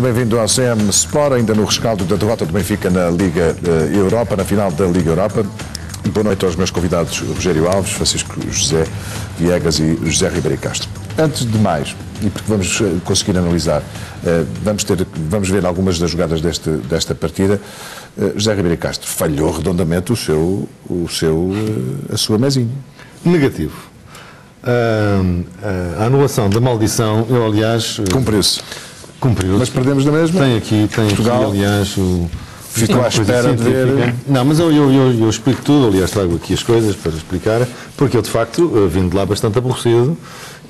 Bem-vindo ao CM Sport, ainda no rescaldo da derrota do Benfica na Liga Europa, na final da Liga Europa. Boa noite aos meus convidados Rogério Alves, Francisco José Viegas e José Ribeiro Castro. Antes de mais, e porque vamos conseguir analisar, vamos ver algumas das jogadas desta partida, José Ribeiro Castro falhou redondamente a sua mesinha. Negativo. A anulação da maldição, eu aliás... Cumpriu-se. Cumpriu-se. Mas perdemos da mesma? Tem aqui aliás, ficou à espera de ver... Não, mas eu explico tudo, aliás, trago aqui as coisas para explicar, porque eu, de facto, vim de lá bastante aborrecido.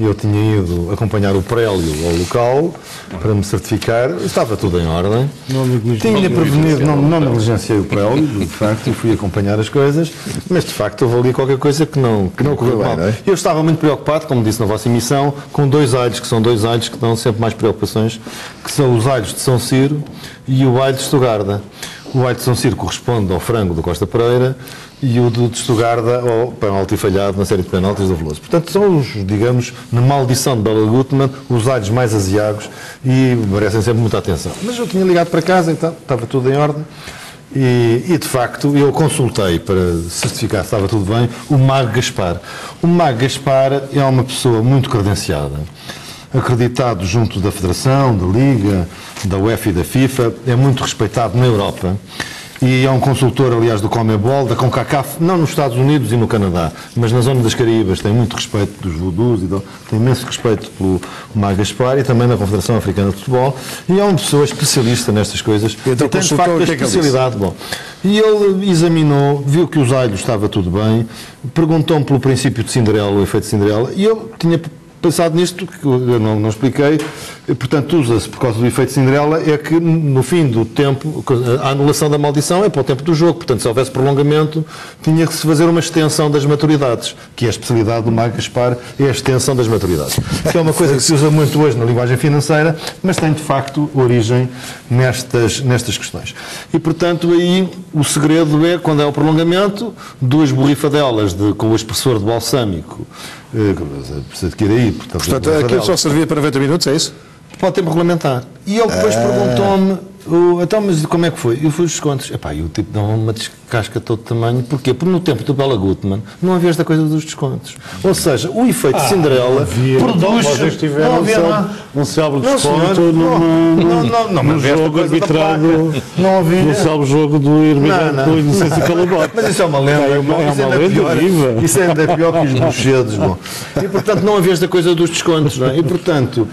Eu tinha ido acompanhar o prélio ao local para me certificar, estava tudo em ordem. Tinha prevenido, não negligenciei o prélio, de facto, e fui acompanhar as coisas, mas de facto houve ali qualquer coisa que não correu bem, não é? Eu estava muito preocupado, como disse na vossa emissão, com dois alhos, que são dois alhos que dão sempre mais preocupações, que são os alhos de São Ciro e o alho de Estugarda. O alho de São Ciro corresponde ao frango do Costa Pereira e o de Estugarda ao penalti falhado na série de penaltis do Veloso. Portanto, são os, digamos, na maldição de Bela Gutmann, os alhos mais aziagos e merecem sempre muita atenção. Mas eu tinha ligado para casa, então estava tudo em ordem e de facto, eu consultei para certificar se estava tudo bem o Mago Gaspar. O Mago Gaspar é uma pessoa muito credenciada, acreditado junto da Federação, da Liga, da UEFA e da FIFA, é muito respeitado na Europa e é um consultor, aliás, do Comebol, da CONCACAF, não nos Estados Unidos e no Canadá, mas na zona das Caraíbas tem muito respeito dos voodoos, tem imenso respeito pelo Mago Gaspar e também na Confederação Africana de Futebol e é uma pessoa especialista nestas coisas então, e tem, de facto, a especialidade. Bom, e ele examinou, viu que os alhos estava tudo bem, perguntou-me pelo princípio de Cinderela, o efeito de Cinderela, e eu tinha pensado nisto, que eu não expliquei, portanto usa-se por causa do efeito Cinderela, é que no fim do tempo, a anulação da maldição é para o tempo do jogo, portanto se houvesse prolongamento tinha que se fazer uma extensão das maturidades, que é a especialidade do Mago Gaspar, é a extensão das maturidades. Que é uma coisa que se usa muito hoje na linguagem financeira, mas tem de facto origem nestas questões. E portanto aí o segredo é, quando é o prolongamento, duas borrifadelas com o expressor de balsâmico, precisa de que ir aí. Portanto aquilo só servia para 90 minutos, é isso? Pode tempo regulamentar. E ele depois perguntou-me, então, mas como é que foi? Eu fui os descontos. Epá, e o tipo dá uma descasca de todo tamanho. Porquê? Porque no tempo do Bela Gutmann não havia esta coisa dos descontos. Ou seja, o efeito Cinderela produz... Vocês tiveram um célebre desconto no jogo arbitrado, no célebre jogo do Irmigante do Inocêncio Calabote. Mas isso é uma lenda. É uma lenda viva. Isso ainda é pior que os bochedos. E, portanto, não havia esta coisa dos descontos. Não é? E, portanto...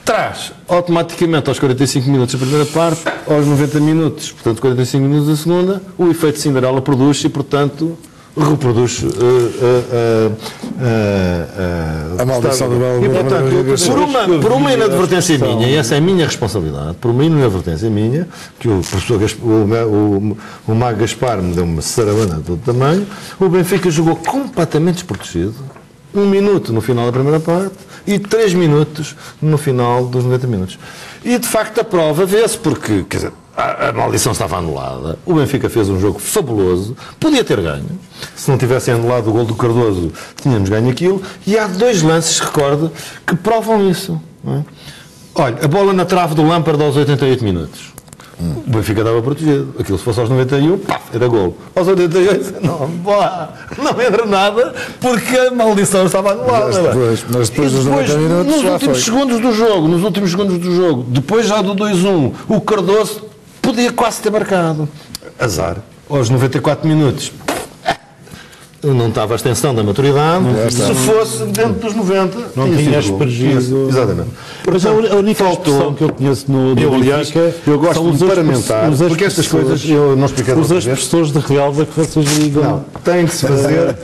traz automaticamente aos 45 minutos a primeira parte, aos 90 minutos, portanto 45 minutos a segunda, o efeito Cinderela produz e, portanto, reproduz a maldição do Bela Gutmann. Por uma inadvertência minha, e essa é a minha responsabilidade, por uma inadvertência minha, que o professor o Mago Gaspar me deu uma saravana de todo tamanho, o Benfica jogou completamente desprotegido, 1 minuto no final da primeira parte e 3 minutos no final dos 90 minutos. E, de facto, a prova vê-se porque, quer dizer, a maldição estava anulada, o Benfica fez um jogo fabuloso, podia ter ganho. Se não tivessem anulado o gol do Cardoso, tínhamos ganho aquilo. E há dois lances, recordo, que provam isso. Não é? Olha, a bola na trave do Lampard aos 88 minutos. O Benfica estava protegido. Aquilo, se fosse aos 91, pá, era golo. Aos 88, não era nada, porque a maldição estava anulada. Mas depois dos 90 minutos, nos últimos segundos do jogo, depois já do 2-1, o Cardoso podia quase ter marcado. Azar. Aos 94 minutos, não estava a extensão da maturidade, se fosse dentro dos 90, não tinha aspergido. Exatamente. Mas a única expressão que eu conheço no Benfica, eu gosto de paramentar, porque estas coisas eu não expliquei. Os expressores de relva que vocês ligam. Não, tem que se fazer.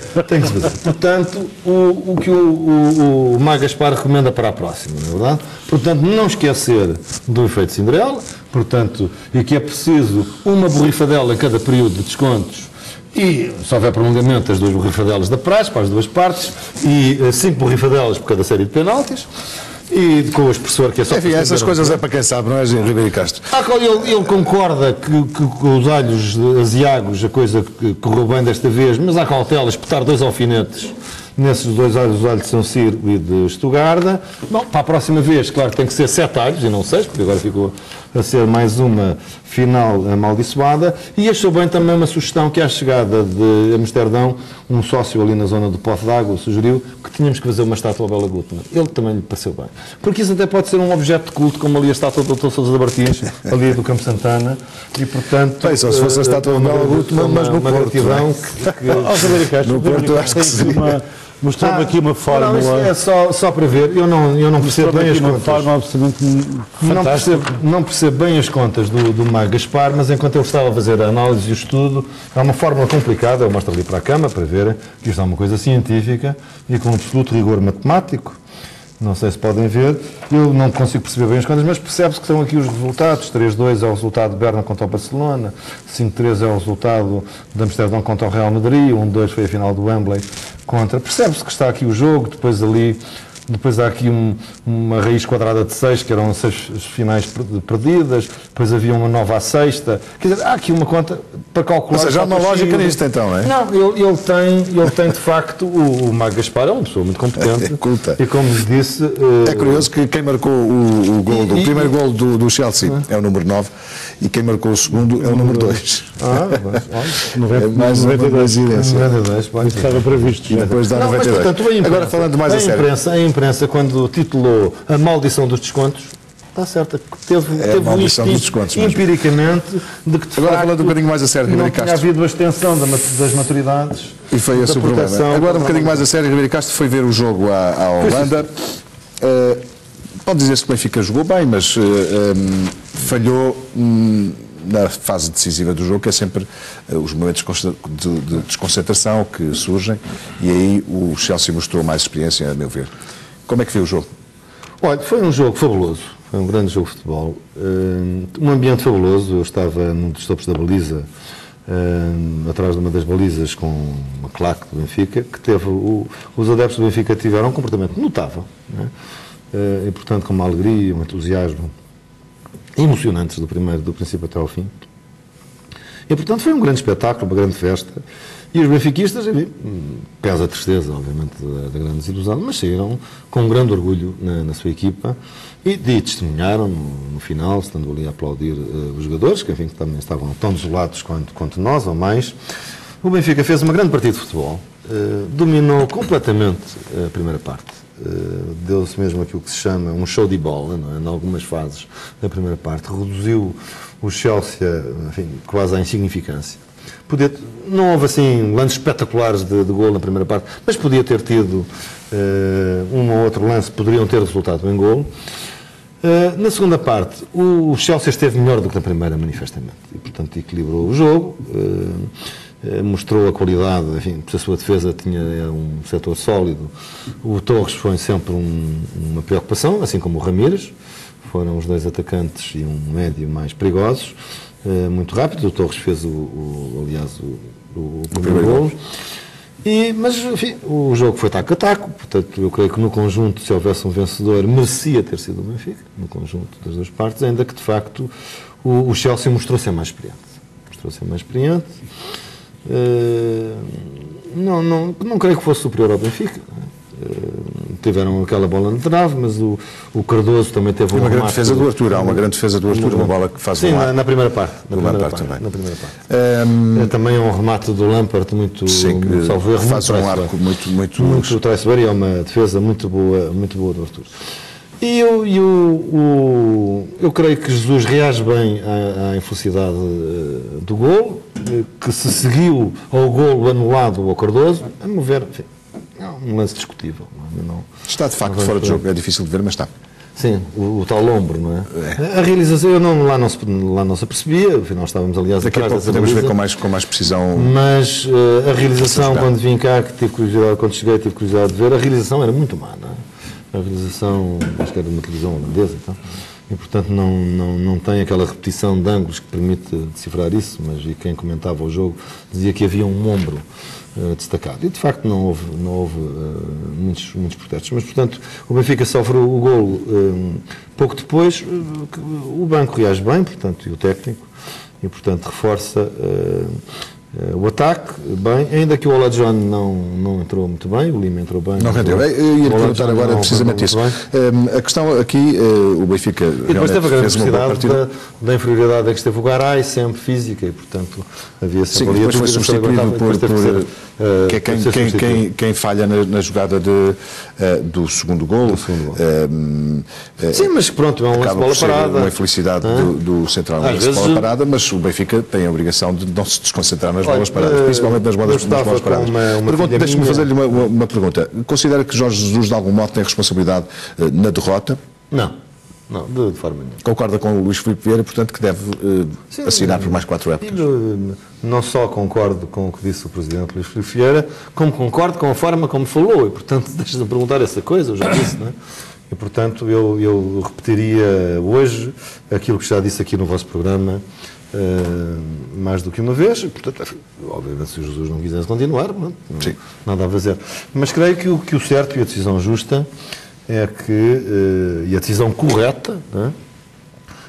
Portanto, o que o Mago Gaspar recomenda para a próxima, não é verdade? Portanto, não esquecer do efeito Cinderela, portanto, e que é preciso uma borrifadela em cada período de descontos. E, se houver prolongamento, as duas borrifadelas da praxe, para as duas partes, e 5 borrifadelas por cada série de penaltis, e com o expressor que é só... Enfim, essas coisas é para quem sabe, não é, Ribeiro Castro? Ele concorda que com os alhos aziagos a coisa que correu bem desta vez, mas há cautela, espetar 2 alfinetes nesses dois alhos, os alhos de São Ciro e de Estugarda. Bom, para a próxima vez, claro, tem que ser 7 alhos e não 6, porque agora ficou a ser mais uma final amaldiçoada. E achou bem também uma sugestão que, à chegada de Amsterdão, um sócio ali na zona do Poço d'Água sugeriu que tínhamos que fazer uma estátua ao Bela Gutmann. Ele também lhe pareceu bem. Porque isso até pode ser um objeto de culto, como ali a estátua do Dr. Sousa de Martins, ali do Campo Santana, e portanto... Bem, só se fosse a estátua do Bela Gutmann, mas no Porto. No Porto, acho que sim. Mostrou-me aqui uma fórmula. Não, isso é só para ver. Eu não percebo bem as contas. Forma absolutamente Não percebo bem as contas do Mago Gaspar, mas enquanto eu estava a fazer a análise e o estudo, é uma fórmula complicada. Eu mostro ali para a cama para verem que isto é uma coisa científica e com absoluto rigor matemático. Não sei se podem ver. Eu não consigo perceber bem as contas, mas percebe-se que estão aqui os resultados. 3-2 é o resultado de Berna contra o Barcelona, 5-3 é o resultado de Amsterdão contra o Real Madrid, 1-2 foi a final do Wembley contra. Percebe-se que está aqui o jogo, depois há aqui uma raiz quadrada de 6, que eram 6 finais perdidas, depois havia uma nova à sexta. Quer dizer, há aqui uma conta para calcular... Ou seja, há uma lógica nisto então, não é? Não, ele tem de facto, o Mago Gaspar é uma pessoa muito competente. É culta. E como lhe disse... É curioso que quem marcou o primeiro gol do Chelsea é o número 9 e quem marcou o segundo é o número 2. É mais uma coincidência. 92, estava previsto. E depois dá 92. Mas, portanto, agora falando mais a sério. A imprensa, quando titulou A Maldição dos Descontos, está certo, teve um instinto empiricamente de que, de agora facto, falando um bocadinho mais a sério, não tinha havido a extensão das maturidades. E foi esse o problema. Agora um bocadinho mais a sério, Ribeiro Castro foi ver o jogo à Holanda. Pode dizer-se que o Benfica jogou bem, mas falhou na fase decisiva do jogo, que é sempre os momentos de desconcentração que surgem, e aí o Chelsea mostrou mais experiência, a meu ver. Como é que viu o jogo? Olha, foi um jogo fabuloso, foi um grande jogo de futebol, um ambiente fabuloso. Eu estava num dos topos da baliza, atrás de uma das balizas, com uma claque do Benfica, que teve, os adeptos do Benfica tiveram um comportamento notável, não é? E portanto com uma alegria, um entusiasmo emocionantes do princípio até ao fim. E portanto foi um grande espetáculo, uma grande festa. E os benfiquistas, pesa a tristeza, obviamente, da grande desilusão, mas saíram com um grande orgulho na sua equipa e testemunharam no final, estando ali a aplaudir os jogadores, que enfim também estavam tão desolados quanto nós, ou mais. O Benfica fez uma grande partida de futebol, dominou completamente a primeira parte. Deu-se mesmo aquilo que se chama um show de bola, não é? Em algumas fases da primeira parte, reduziu o Chelsea, enfim, quase à insignificância. Não houve assim lances espetaculares de golo na primeira parte, mas podia ter tido um ou outro lance, poderiam ter resultado em golo. Na segunda parte, o Chelsea esteve melhor do que na primeira, manifestamente, e portanto equilibrou o jogo. Mostrou a qualidade, enfim, a sua defesa tinha um setor sólido. O Torres foi sempre uma preocupação, assim como o Ramírez. Foram os dois atacantes e um médio mais perigosos, muito rápido. O Torres fez, aliás, o primeiro golo. Mas, enfim, o jogo foi taco a taco. Portanto, eu creio que no conjunto, se houvesse um vencedor, merecia ter sido o Benfica, no conjunto das duas partes, ainda que, de facto, o Chelsea mostrou ser mais experiente. Não creio que fosse superior ao Benfica. Tiveram aquela bola na trave, mas o Cardoso também teve uma grande defesa do Arthur. Há uma grande defesa do Arthur, uma bola que faz sim, na primeira parte. Na primeira parte. Também é um remate do Lampard muito salvo erro, faz um arco muito traiçoeiro, e é uma defesa muito boa do Arthur. E eu creio que Jesus reage bem à infelicidade do golo, que se seguiu ao golo anulado ao Cardoso. A meu ver, enfim, é um lance discutível. Está de facto fora de jogo, é difícil de ver, mas está. Sim, o tal ombro, não é? A realização, lá não se apercebia, afinal estávamos, aliás, daqui a pouco podemos ver com mais precisão. Mas a realização, quando vim cá, quando cheguei, tive curiosidade de ver, a realização era muito má, não é? A realização, acho que era de uma televisão holandesa, então, e portanto não tem aquela repetição de ângulos que permite decifrar isso, mas e quem comentava o jogo dizia que havia um ombro destacado. E de facto não houve muitos protestos. Mas portanto o Benfica sofre o golo pouco depois, o banco reage bem, portanto, e o técnico, e portanto reforça O ataque, bem, ainda que o Olajuwon não entrou muito bem, o Lima entrou bem. Não rendeu. Eu ia perguntar agora precisamente isso. A questão aqui, o Benfica e depois teve a grande fez uma boa partida. Da inferioridade a que esteve o Garay, sempre física, e portanto havia sempre... Sim, depois foi substituído por quem falha na jogada do segundo golo. Sim, mas pronto, é um lance de bola parada. Uma infelicidade do central, um lance de bola parada, mas o Benfica tem a obrigação de não se desconcentrar nas bolas paradas, principalmente nas bolas paradas. Deixa-me fazer-lhe uma pergunta. Considera que Jorge Jesus, de algum modo, tem responsabilidade na derrota? Não, de forma nenhuma. Concorda com o Luís Filipe Vieira, portanto, que deve assinar por mais 4 épocas? Não só concordo com o que disse o Presidente Luís Filipe Vieira, como concordo com a forma como falou, e, portanto, deixa-me perguntar essa coisa, eu já disse, não é? E, portanto, eu repetiria hoje aquilo que já disse aqui no vosso programa, mais do que uma vez, portanto, obviamente se o Jesus não quisesse continuar, nada a fazer. Mas creio que o certo e a decisão justa é que, e a decisão correta,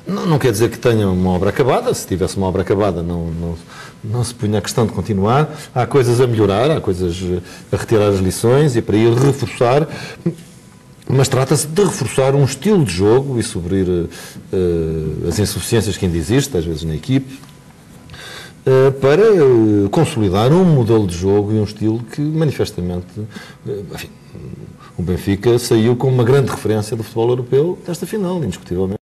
não quer dizer que tenha uma obra acabada, se tivesse uma obra acabada não se punha a questão de continuar, há coisas a melhorar, há coisas a retirar as lições e para ir reforçar. Mas trata-se de reforçar um estilo de jogo e suprir as insuficiências que ainda existem, às vezes na equipe, para consolidar um modelo de jogo e um estilo que, manifestamente, enfim, o Benfica saiu com uma grande referência do futebol europeu desta final, indiscutivelmente.